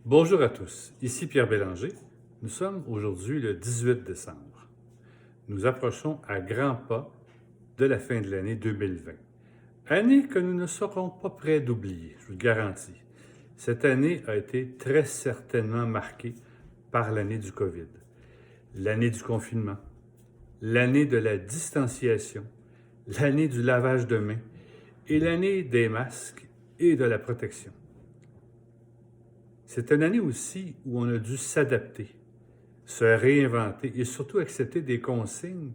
Bonjour à tous, ici Pierre Bélanger. Nous sommes aujourd'hui le 18 décembre. Nous approchons à grands pas de la fin de l'année 2020. Année que nous ne serons pas prêts d'oublier, je vous le garantis. Cette année a été très certainement marquée par l'année du COVID, l'année du confinement, l'année de la distanciation, l'année du lavage de mains et l'année des masques et de la protection. C'est une année aussi où on a dû s'adapter, se réinventer et surtout accepter des consignes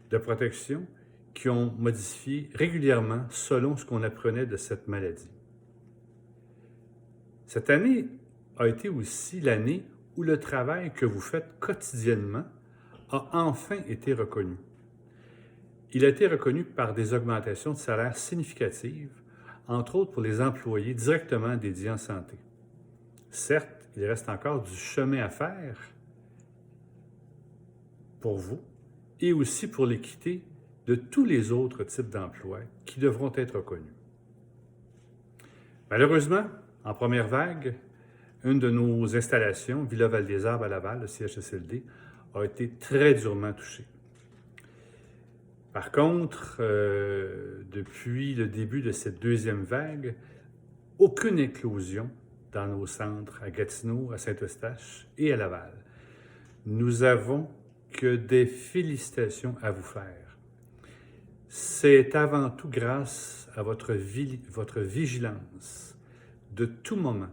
de protection qui ont modifié régulièrement selon ce qu'on apprenait de cette maladie. Cette année a été aussi l'année où le travail que vous faites quotidiennement a enfin été reconnu. Il a été reconnu par des augmentations de salaire significatives, entre autres pour les employés directement dédiés en santé. Certes, il reste encore du chemin à faire pour vous et aussi pour l'équité de tous les autres types d'emplois qui devront être reconnus. Malheureusement, en première vague, une de nos installations, Villa Val-des-Arbres à Laval, le CHSLD, a été très durement touchée. Par contre, depuis le début de cette deuxième vague, aucune éclosion dans nos centres à Gatineau, à Saint-Eustache et à Laval. Nous avons que des félicitations à vous faire. C'est avant tout grâce à votre vigilance de tout moment,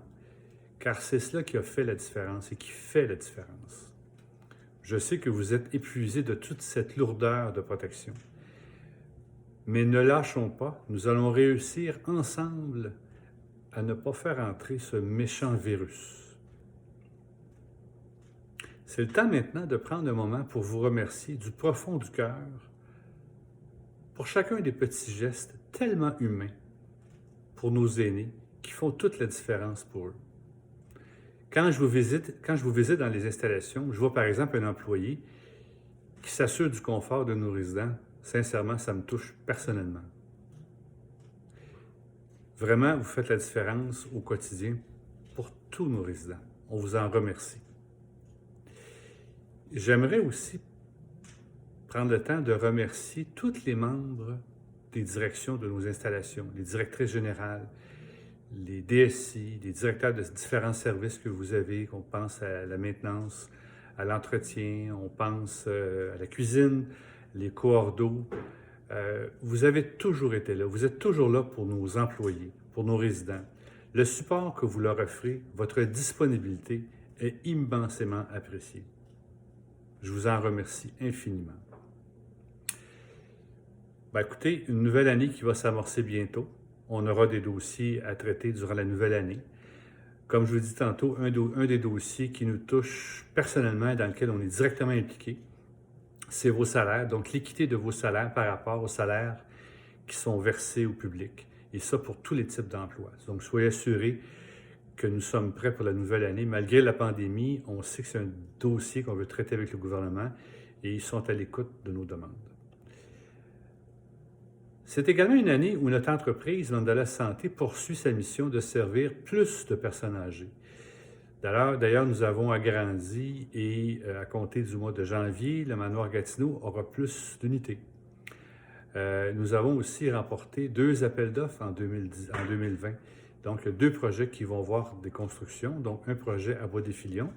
car c'est cela qui a fait la différence et qui fait la différence. Je sais que vous êtes épuisés de toute cette lourdeur de protection, mais ne lâchons pas, nous allons réussir ensemble à ne pas faire entrer ce méchant virus. C'est le temps maintenant de prendre un moment pour vous remercier du profond du cœur pour chacun des petits gestes tellement humains pour nos aînés qui font toute la différence pour eux. Quand je vous visite dans les installations, je vois par exemple un employé qui s'assure du confort de nos résidents. Sincèrement, ça me touche personnellement. Vraiment, vous faites la différence au quotidien pour tous nos résidents. On vous en remercie. J'aimerais aussi prendre le temps de remercier tous les membres des directions de nos installations, les directrices générales, les DSI, les directeurs de différents services que vous avez, qu'on pense à la maintenance, à l'entretien, on pense à la cuisine, les coordos. Vous avez toujours été là, vous êtes toujours là pour nos employés, pour nos résidents. Le support que vous leur offrez, votre disponibilité est immensément appréciée. Je vous en remercie infiniment. Écoutez, une nouvelle année qui va s'amorcer bientôt. On aura des dossiers à traiter durant la nouvelle année. Comme je vous dis tantôt, un des dossiers qui nous touche personnellement et dans lequel on est directement impliqué, c'est vos salaires, donc l'équité de vos salaires par rapport aux salaires qui sont versés au public. Et ça pour tous les types d'emplois. Donc, soyez assurés que nous sommes prêts pour la nouvelle année. Malgré la pandémie, on sait que c'est un dossier qu'on veut traiter avec le gouvernement et ils sont à l'écoute de nos demandes. C'est également une année où notre entreprise, Mandala Santé, poursuit sa mission de servir plus de personnes âgées. D'ailleurs, nous avons agrandi et à compter du mois de janvier, le manoir Gatineau aura plus d'unités. Nous avons aussi remporté 2 appels d'offres en 2020. Donc, 2 projets qui vont voir des constructions, donc un projet à Bois-des-Filions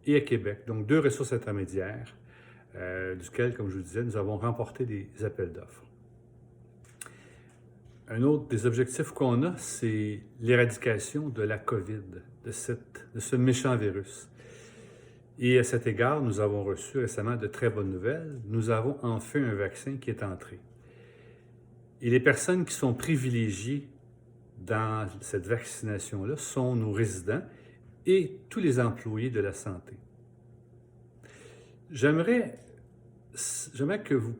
et à Québec. Donc, 2 ressources intermédiaires, duquel, comme je vous disais, nous avons remporté des appels d'offres. Un autre des objectifs qu'on a, c'est l'éradication de la COVID, de ce méchant virus. Et à cet égard, nous avons reçu récemment de très bonnes nouvelles. Nous avons enfin un vaccin qui est entré. Et les personnes qui sont privilégiées dans cette vaccination-là sont nos résidents et tous les employés de la santé. J'aimerais que vous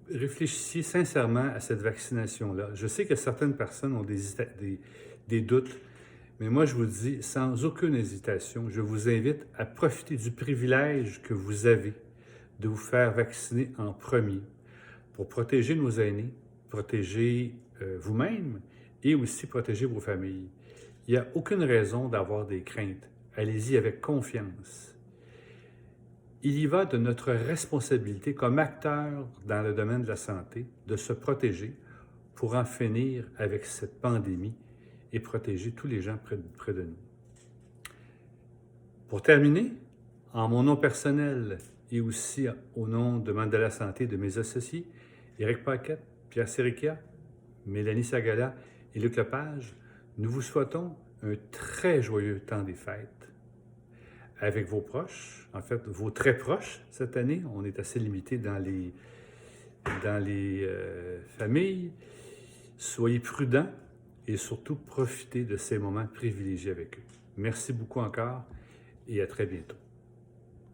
réfléchissiez sincèrement à cette vaccination-là. Je sais que certaines personnes ont des doutes, mais moi je vous dis, sans aucune hésitation, je vous invite à profiter du privilège que vous avez de vous faire vacciner en premier pour protéger nos aînés, protéger vous-même et aussi protéger vos familles. Il n'y a aucune raison d'avoir des craintes. Allez-y avec confiance. Il y va de notre responsabilité comme acteurs dans le domaine de la santé de se protéger pour en finir avec cette pandémie et protéger tous les gens près de nous. Pour terminer, en mon nom personnel et aussi au nom de Mandala Santé de mes associés, Éric Paquette, Pierre Sérikia, Mélanie Sagala et Luc Lepage, nous vous souhaitons un très joyeux temps des fêtes avec vos proches, en fait, vos très proches cette année. On est assez limité dans les familles. Soyez prudents et surtout profitez de ces moments privilégiés avec eux. Merci beaucoup encore et à très bientôt.